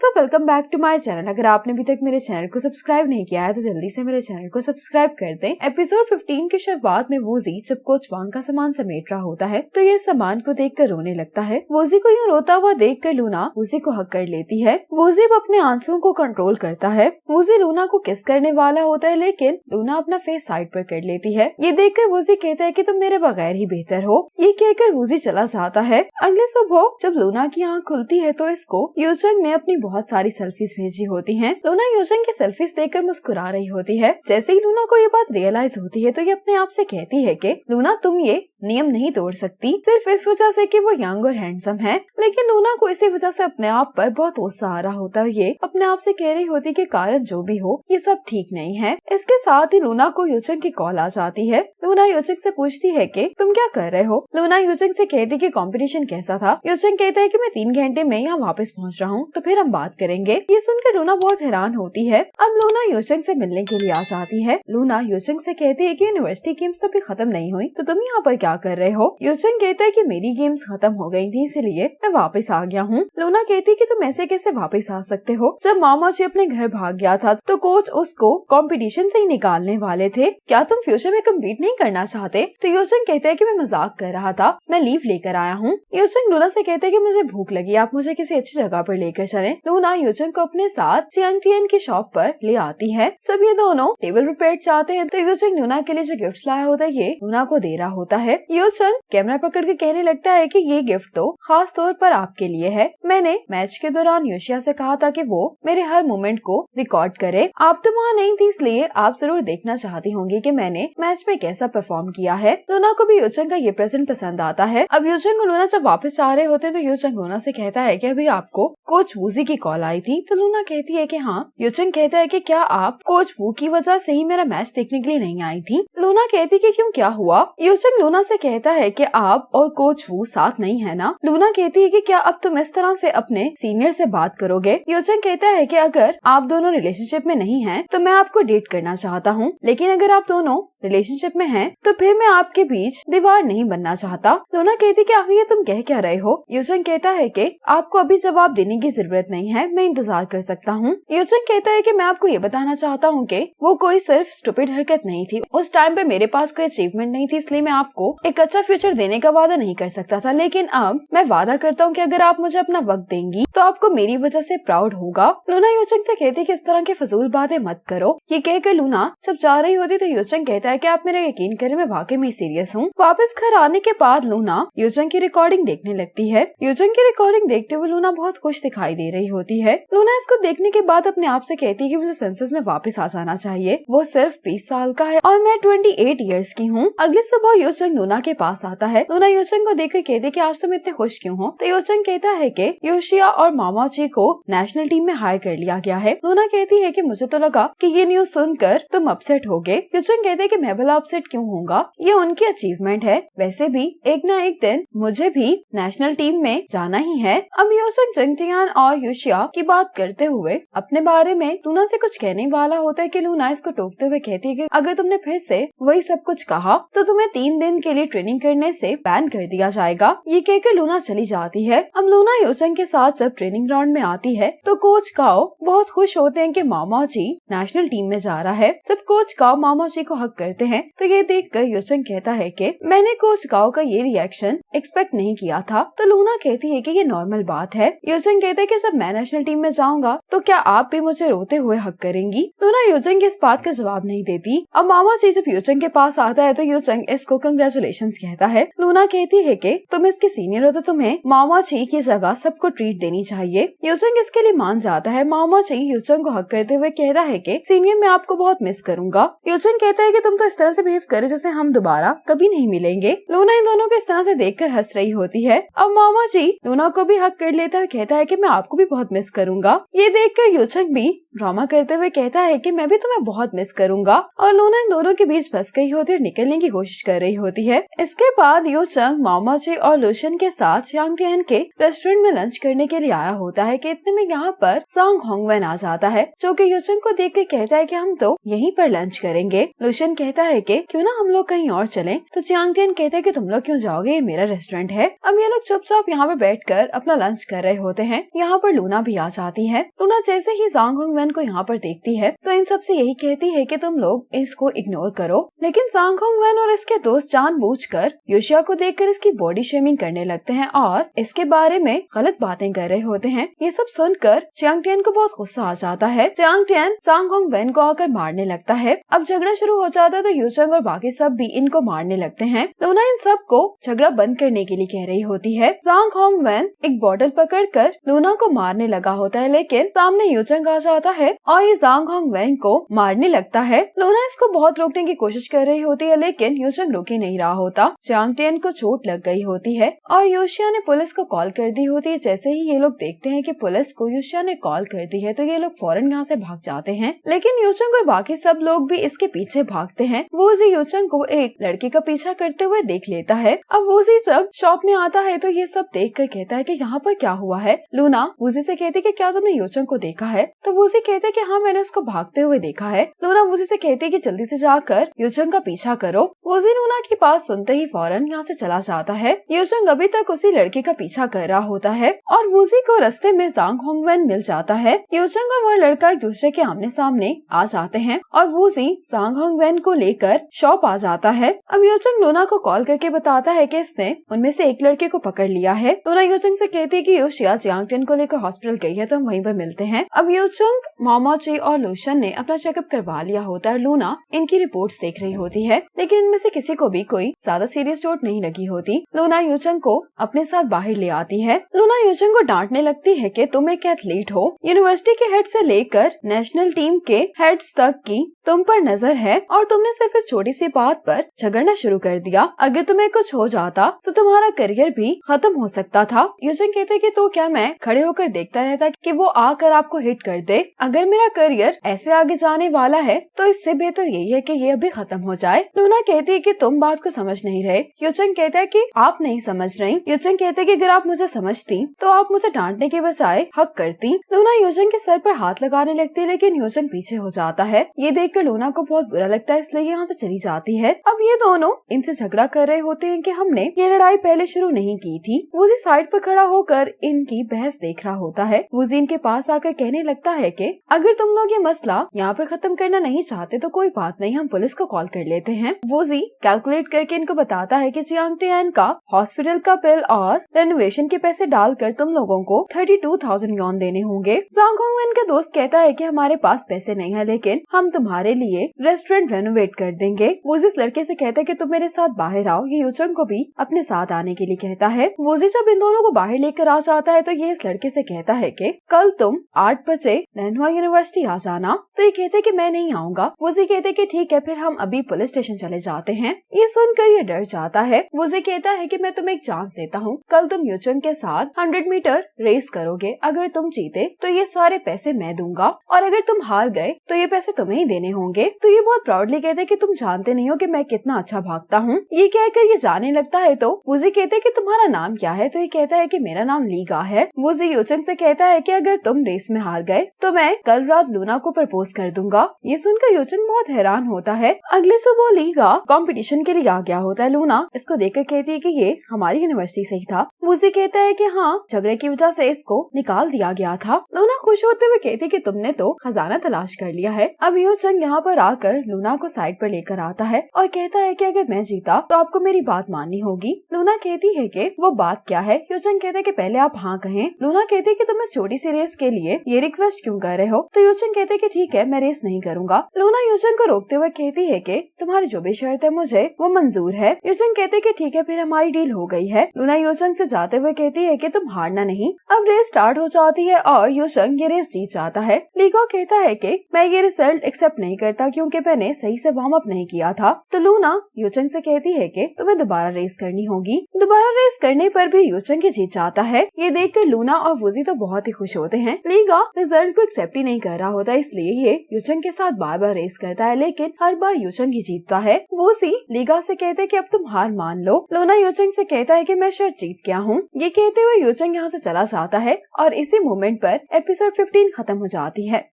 Welcome back to my channel. अगर आपने अभी तक मेरे चैनल को सब्सक्राइब नहीं किया है तो जल्दी से मेरे चैनल को सब्सक्राइब कर दें। एपिसोड 15 की शुरुआत में वूजी जब कोच वांग का सामान समेट रहा होता है तो ये सामान को देखकर रोने लगता है। वूजी को यूँ रोता हुआ देखकर लूना वूजी को हक कर लेती है। वूजी अब अपने आंसुओं को कंट्रोल करता है। वूजी लूना को किस करने वाला होता है लेकिन लूना अपना फेस साइड पर कर लेती है। ये देखकर वूजी कहता है कि तुम मेरे बगैर ही बेहतर हो। ये कहकर वूजी चला जाता है। अगले सुबह जब लूना की आँख खुलती है तो इसको यूचंग ने अपनी बहुत सारी सेल्फीज भेजी होती हैं। लूना यूचंग की सेल्फीज देखकर मुस्कुरा रही होती है। जैसे ही लूना को ये बात रियलाइज होती है तो ये अपने आप से कहती है कि लूना तुम ये नियम नहीं तोड़ सकती सिर्फ इस वजह से कि वो यंग और हैंडसम है। लेकिन लूना को इसी वजह से अपने आप पर बहुत गुस्सा आ रहा होता है। ये अपने आप से कह रही होती कि कारण जो भी हो ये सब ठीक नहीं है। इसके साथ ही लूना को यूचंग की कॉल आ जाती है। लूना यूचंग से पूछती है कि तुम क्या कर रहे हो। लूना यूचंग से कहती कि कंपटीशन कैसा था। यूचंग कहता है कि मैं 3 घंटे में यहाँ वापस पहुँच रहा हूँ तो फिर हम बात करेंगे। ये सुनकर लूना बहुत हैरान होती है। अब लूना यूचंग से मिलने के लिए आ जाती है। लूना यूचंग से कहती है कि यूनिवर्सिटी गेम्स तो अभी खत्म नहीं हुई तो तुम यहाँ पर क्या कर रहे हो। यूचंग कहता है कि मेरी गेम्स खत्म हो गई थी इसलिए मैं वापस आ गया हूँ। लूना कहती है कि तुम ऐसे कैसे वापस आ सकते हो। जब मामाजी अपने घर भाग गया था तो कोच उसको कंपटीशन से ही निकालने वाले थे। क्या तुम फ्यूचर में कम्पीट नहीं करना चाहते। तो यूचंग कहता है कि मैं मजाक कर रहा था, मैं लीव लेकर आया हूँ। यूचंग लूना से कहते है कि मुझे भूख लगी, आप मुझे किसी अच्छी जगह पर लेकर चलें। लूना यूचंग को अपने साथ चियांग टियन की शॉप पर ले आती है। जब ये दोनों टेबल पर बैठ जाते हैं तो यूचंग लूना के लिए जो गिफ्ट लाया होता है ये लूना को दे रहा होता है। यूचंग कैमरा पकड़ के कहने लगता है कि ये गिफ्ट तो खास तौर पर आपके लिए है। मैंने मैच के दौरान योशिया से कहा था कि वो मेरे हर मोमेंट को रिकॉर्ड करे। आप तो वहाँ नहीं थी इसलिए आप जरूर देखना चाहती होंगी कि मैंने मैच में कैसा परफॉर्म किया है। लूना को भी यूचंग का ये प्रेजेंट पसंद आता है। अब यूचंग और लूना जब वापस आ रहे होते तो यूचंग लूना से कहता है कि अभी आपको कोच वूजी की कॉल आई थी। तो लूना कहती है कि हाँ। यूचंग कहता है कि क्या आप कोच वू की वजह से ही मेरा मैच देखने के लिए नहीं आई थी। लूना कहती कि क्यों, क्या हुआ। यूचंग लूना से कहता है कि आप और कोच वू साथ नहीं है ना। लूना कहती है कि क्या अब तुम इस तरह से अपने सीनियर से बात करोगे। यूचंग कहता है कि अगर आप दोनों रिलेशनशिप में नहीं हैं तो मैं आपको डेट करना चाहता हूँ, लेकिन अगर आप दोनों रिलेशनशिप में हैं तो फिर मैं आपके बीच दीवार नहीं बनना चाहता। लूना कहती कि आखिर ये तुम कह क्या रहे हो। यूचंग कहता है कि आपको अभी जवाब देने की जरूरत नहीं है, मैं इंतजार कर सकता हूँ। यूचंग कहता है कि मैं आपको ये बताना चाहता हूँ कि वो कोई सिर्फ स्टूपिड हरकत नहीं थी। उस टाइम पे मेरे पास कोई अचीवमेंट नहीं थी इसलिए मैं आपको एक अच्छा फ्यूचर देने का वादा नहीं कर सकता था, लेकिन अब मैं वादा करता हूँ कि अगर आप मुझे अपना वक्त देंगी तो आपको मेरी वजह से प्राउड होगा। लूना यूचंग से कहती कि इस तरह की फजूल बातें मत करो। ये कहकर लूना जब जा रही होती तो यूचंग कहता है कि आप मेरा यकीन करें मैं वाकई में सीरियस हूँ। वापस घर आने के बाद लूना यूचंग की रिकॉर्डिंग देखने लगती है। यूचंग की रिकॉर्डिंग देखते हुए लूना बहुत खुश दिखाई दे रही होती है। लूना इसको देखने के बाद अपने आप से कहती है कि मुझे सेंसस में वापस आ जाना चाहिए। वो सिर्फ 20 साल का है और मैं 28 ईयर्स की हूँ। अगली सुबह यूचंग लूना के पास आता है। लूना यूचंग को देखकर कहती कि आज तुम इतने खुश क्यों हो। तो यूचंग कहता है कि योशिया और मामाची को नेशनल टीम में हायर कर लिया गया है। लूना कहती है कि मुझे तो लगा कि ये न्यूज सुनकर तुम अपसेट होगे। यूचंग कहते हैं कि मैं भला अपसेट क्यों होऊंगा, ये उनकी अचीवमेंट है। वैसे भी एक न एक दिन मुझे भी नेशनल टीम में जाना ही है। अब यूचंग जंगटियान और योशिया की बात करते हुए अपने बारे में लूना से कुछ कहने वाला होता है कि लूना इसको टोकते हुए कहती है कि अगर तुमने फिर से वही सब कुछ कहा तो तुम्हें 3 दिन के लिए ट्रेनिंग करने से बैन कर दिया जाएगा। ये कहकर लूना चली जाती है। अब लूना यूचंग के साथ जब ट्रेनिंग ग्राउंड में आती है तो कोच काओ बहुत खुश होते हैं कि मामाजी नेशनल टीम में जा रहा है। जब कोच काओ मामाजी को हक करते हैं तो ये देखकर यूचंग कहता है कि मैंने कोच काओ का ये रिएक्शन एक्सपेक्ट नहीं किया था। तो लूना कहती है कि ये नॉर्मल बात है। यूचंग कहते हैं कि जब मैं नेशनल टीम में जाऊंगा तो क्या आप भी मुझे रोते हुए हक करेंगी। लूना यूचंग इस बात का जवाब नहीं देती। अब मामाजी जब यूचंग के पास आता है तो यूचंग इसको कंग्रेचुलेशंस कहता है। लूना कहती है कि तुम इसके सीनियर हो तो तुम्हें मामाजी की जगह सबको ट्रीट देनी चाहिए। यूचंग इसके लिए मान जाता है। मामाजी यूचंग को हक करते हुए कहता है कि सीनियर मैं आपको बहुत मिस करूंगा। यूचंग कहता है कि तुम तो इस तरह से बिहेव करे जैसे हम दोबारा कभी नहीं मिलेंगे। लूना इन दोनों को इस तरह से देखकर हंस रही होती है। अब मामाजी लूना को भी हक कर लेता है, कहता है कि मैं आपको भी बहुत मिस करूंगा। ये देखकर यूचंग भी ड्रामा करते हुए कहता है कि मैं भी तुम्हें बहुत मिस करूंगा। और लूना इन दोनों के बीच फंस गई होती है और निकलने की कोशिश कर रही होती है। इसके बाद यूचंग मामाजी और लूशन के साथ चियांग टियन के रेस्टोरेंट में लंच करने के लिए आया होता है कि इतने में यहाँ पर सांग होंगवेन आ जाता है जो कि यूचंग को देख के कहता है कि हम तो यहीं पर लंच करेंगे। लूशन कहता है कि क्यों ना हम लोग कहीं और चलें। तो चियांग टियन कहते हैं कि तुम लोग क्यों जाओगे, ये मेरा रेस्टोरेंट है। अब ये लोग चुपचाप यहाँ पर बैठकर अपना लंच कर रहे होते हैं। यहाँ पर लूना लूना भी आ जाती है। लूना जैसे ही ज़ांग होंगवेन को यहाँ पर देखती है तो इन सब से यही कहती है कि तुम लोग इसको इग्नोर करो, लेकिन ज़ांग होंगवेन और इसके दोस्त जानबूझकर यूशिया को देखकर इसकी बॉडी शेमिंग करने लगते हैं और इसके बारे में गलत बातें कर रहे होते हैं। ये सब सुनकर चियांग टियन को बहुत गुस्सा आ जाता है। चियांग टियन ज़ांग होंगवेन को आकर मारने लगता है। अब झगड़ा शुरू हो जाता है तो यूचंग और बाकी सब भी इनको मारने लगते हैं। लूना इन सब को झगड़ा बंद करने के लिए कह रही होती है। ज़ांग होंगवेन एक बॉटल पकड़कर लूना को मारने लगा होता है, लेकिन सामने यूचंग आ जाता है और ये ज़ांग होंगवेन को मारने लगता है। लूना इसको बहुत रोकने की कोशिश कर रही होती है, लेकिन यूचंग रोक ही नहीं रहा होता। चियांग टियन को चोट लग गई होती है और यूशिया ने पुलिस को कॉल कर दी होती है। जैसे ही ये लोग देखते हैं कि पुलिस को यूशिया ने कॉल कर दी है तो ये लोग फौरन यहाँ से भाग जाते हैं, लेकिन यूचंग और बाकी सब लोग भी इसके पीछे भागते हैं। वूजी यूचंग को एक लड़के का पीछा करते हुए देख लेता है। अब वूजी जब शॉप में आता है तो ये सब देख कर कहता है कि यहाँ पर क्या हुआ है। लूना वूजी से कहती है कि क्या तुमने यूचंग को देखा है? तो वूजी कहते हैं कि हाँ, मैंने उसको भागते हुए देखा है। लूना वूजी से कहती है कि जल्दी से जाकर यूचंग का पीछा करो। वूजी लूना की बात सुनते ही फौरन यहाँ से चला जाता है। यूचंग अभी तक उसी लड़के का पीछा कर रहा होता है और वूजी को रास्ते में ज़ांग होंगवेन मिल जाता है। यूचंग और वो लड़का एक दूसरे के आमने सामने आ जाते हैं और वूजी ज़ांग होंगवेन को लेकर शॉप आ जाता है। अब यूचंग लूना को कॉल करके बताता है कि इसने उनमें से एक लड़के को पकड़ लिया है। लूना यूचंग से कहती है कि यूशिया चियांग टियन को लेकर हॉस्पिटल गई है तो हम वहीं पर मिलते हैं। अब यूचंग, मामा जी और लूशन ने अपना चेकअप करवा लिया होता है। लूना इनकी रिपोर्ट्स देख रही होती है, लेकिन इनमें से किसी को भी कोई ज्यादा सीरियस चोट नहीं लगी होती। लूना यूचंग को अपने साथ बाहर ले आती है। लूना यूचंग को डांटने लगती है कि तुम एक एथलीट हो, यूनिवर्सिटी के हेड से लेकर नेशनल टीम के हेड्स तक की तुम पर नजर है और तुमने सिर्फ इस छोटी सी बात पर झगड़ना शुरू कर दिया। अगर तुम्हें कुछ हो जाता तो तुम्हारा करियर भी खत्म हो सकता था। यूचंग कहते कि तो क्या मैं खड़े होकर देखता रहता कि वो आकर आपको हिट कर दे? अगर मेरा करियर ऐसे आगे जाने वाला है तो इससे बेहतर यही है कि ये अभी खत्म हो जाए। लूना कहती है कि तुम बात को समझ नहीं रहे। यूचंग कहता है कि आप नहीं समझ रही। यूचंग कहते कि अगर आप मुझे समझती तो आप मुझे डांटने के बजाय हक करती। लूना यूचंग के सर पर हाथ लगाने लगती है, लेकिन यूचंग पीछे हो जाता है। ये देखकर लूना को बहुत बुरा लगता है, इसलिए यहाँ से चली जाती है। अब ये दोनों इनसे झगड़ा कर रहे होते हैं कि हमने ये लड़ाई पहले शुरू नहीं की थी। वूजी साइड पर खड़ा होकर इनकी बहस देख रहा होता है। वूजी इनके पास आकर कहने लगता है कि अगर तुम लोग ये मसला यहाँ पर खत्म करना नहीं चाहते तो कोई बात नहीं, हम पुलिस को कॉल कर लेते हैं। वूजी कैलकुलेट करके इनको बताता है कि चियांग टियन का हॉस्पिटल का बिल और रेनोवेशन के पैसे डालकर तुम लोगों को 32,000 यॉन देने होंगे। ज़ांग होंगवेन का दोस्त कहता है कि हमारे पास पैसे नहीं है, लेकिन हम तुम्हारे लिए रेस्टोरेंट रेनोवेट कर देंगे। वूजी इस लड़के से कहता है कि तुम मेरे साथ बाहर आओ। ये यूचंग को भी अपने साथ आने के लिए कहता है। वूजी जब इन दोनों को बाहर लेकर आ जाता है तो ये इस लड़के से कहता है कि कल तुम 8 बजे नैनहुआ यूनिवर्सिटी आ जाना। तो ये कहते कि मैं नहीं आऊंगा। वूजी कहते कि ठीक है, फिर हम अभी पुलिस स्टेशन चले जाते हैं। ये सुनकर ये डर जाता है। वूजी कहता है कि मैं तुम्हें एक चांस देता हूँ, कल तुम यूचंग के साथ 100 मीटर रेस करोगे। अगर तुम जीते तो ये सारे पैसे मैं दूंगा और अगर तुम हार गए तो ये पैसे तुम्हें ही देने होंगे। तो ये बहुत प्राउडली कहते कि तुम जानते नहीं हो कि मैं कितना अच्छा भागता हूँ। ये कहकर ये जाने लगता है तो वूजी कहते कि तुम्हारा नाम क्या है? तो ये कहता है कि मेरा नाम लीगा है। वूजी यूचंग से कहता है कि अगर तुम रेस में हार गए तो मैं कल रात लूना को प्रपोज कर दूंगा। ये सुनकर यूचंग बहुत हैरान होता है। अगले सुबह लीगा कंपटीशन के लिए आ गया होता है। लूना इसको देखकर कहती है कि ये हमारी यूनिवर्सिटी से ही था। वूजी कहता है कि हाँ, झगड़े की वजह से इसको निकाल दिया गया था। लूना खुश होते हुए कहती कि तुमने तो खजाना तलाश कर लिया है। अब यूचंग यहाँ पर आकर लूना को साइड पर लेकर आता है और कहता है कि अगर मैं जीता तो आपको मेरी बात माननी होगी। लूना कहती है कि वो बात क्या है? यूचंग कहते हैं कि पहले आप हाँ कहें। लूना कहती है कि तुम इस छोटी सी रेस के लिए ये रिक्वेस्ट क्यों कर रहे हो? तो यूचंग कहते हैं कि ठीक है, मैं रेस नहीं करूंगा। लूना यूचंग को रोकते हुए कहती है कि तुम्हारी जो भी शर्त है मुझे वो मंजूर है। यूचंग कहते हैं कि ठीक है, फिर हमारी डील हो गई है। लूना यूचंग से जाते हुए कहती है कि तुम हारना नहीं। अब रेस स्टार्ट हो जाती है और यूचंग ये रेस जीत जाता है। लीगा कहता है कि मैं ये रिजल्ट एक्सेप्ट नहीं करता क्योंकि मैंने सही से वार्म अप नहीं किया था। तो लूना यूचंग से कहती है कि तुम्हें दोबारा रेस करनी होगी। दोबारा रेस करने पर भी यूचंग ही जीत जाता है। ये देखकर लूना और वूजी तो बहुत ही खुश होते हैं। लीगा रिजल्ट को एक्सेप्ट ही नहीं कर रहा होता, इसलिए ये यूचंग के साथ बार बार रेस करता है, लेकिन हर बार यूचंग ही जीतता है। वूजी लीगा से कहते हैं कि अब तुम हार मान लो। लूना यूचंग से कहता है कि मैं शायद जीत गया हूँ। ये कहते हुए यूचंग यहाँ से चला जाता है और इसी मोमेंट पर एपिसोड 15 खत्म हो जाती है।